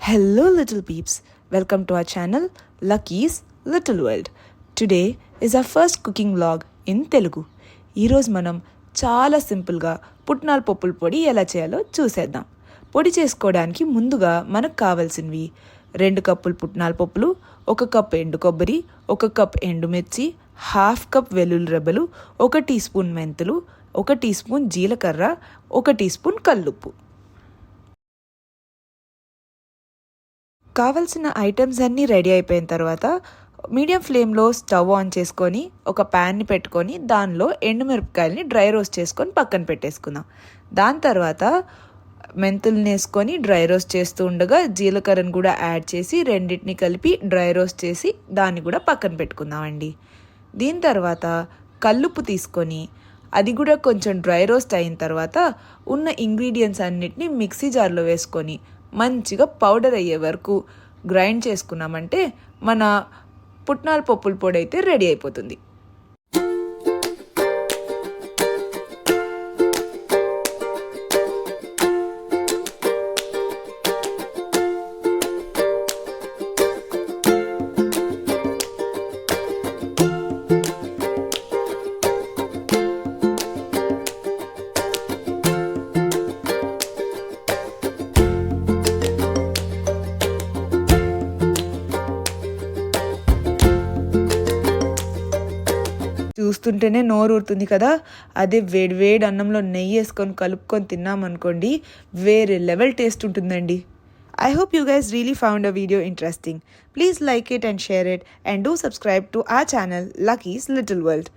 Hello little peeps, welcome to our channel Lucky's Little World. Today is our first cooking vlog in Telugu. ఈరోజు మనం చాలా సింపుల్గా పుట్నాల పప్పుల పొడి ఎలా చేయాలో చూసేద్దాం. పొడి చేసుకోవడానికి ముందుగా మనకు కావాల్సినవి 2 కప్పులు పుట్నాల పప్పులు, 1 కప్ ఎండు కొబ్బరి, 1 కప్ ఎండుమిర్చి, 1/2 కప్ వెల్లుల్లి రెబ్బలు, 1 టీ స్పూన్ మెంతులు, 1 టీ స్పూన్ జీలకర్ర, 1 టీ స్పూన్ కల్లుప్పు. కావలసిన ఐటమ్స్ అన్నీ రెడీ అయిపోయిన తర్వాత మీడియం ఫ్లేమ్లో స్టవ్ ఆన్ చేసుకొని ఒక ప్యాన్ని పెట్టుకొని దానిలో ఎండుమిరపకాయలని డ్రై రోస్ట్ చేసుకొని పక్కన పెట్టేసుకుందాం. దాని తర్వాత మెంతుల్ని వేసుకొని డ్రై రోస్ట్ చేస్తూ ఉండగా జీలకర్రను కూడా యాడ్ చేసి రెండింటిని కలిపి డ్రై రోస్ట్ చేసి దాన్ని కూడా పక్కన పెట్టుకుందామండి. దీని తర్వాత కల్లుప్పు తీసుకొని అది కూడా కొంచెం డ్రై రోస్ట్ అయిన తర్వాత ఉన్న ఇంగ్రీడియంట్స్ అన్నిటిని మిక్సీ జార్లో వేసుకొని మంచిగా పౌడర్ అయ్యే వరకు గ్రైండ్ చేసుకున్నామంటే మన పుట్నాల పప్పుల పొడి అయితే రెడీ అయిపోతుంది. చూస్తుంటేనే నోరు ఊరుతుంది కదా. అదే వేడి అన్నంలో నెయ్యి వేసుకొని కలుపుకొని తిన్నామనుకోండి, వేరే లెవెల్ టేస్ట్ ఉంటుందండి. I hope you guys really found our video interesting. Please like it and share it and do subscribe to our channel Lucky's Little World.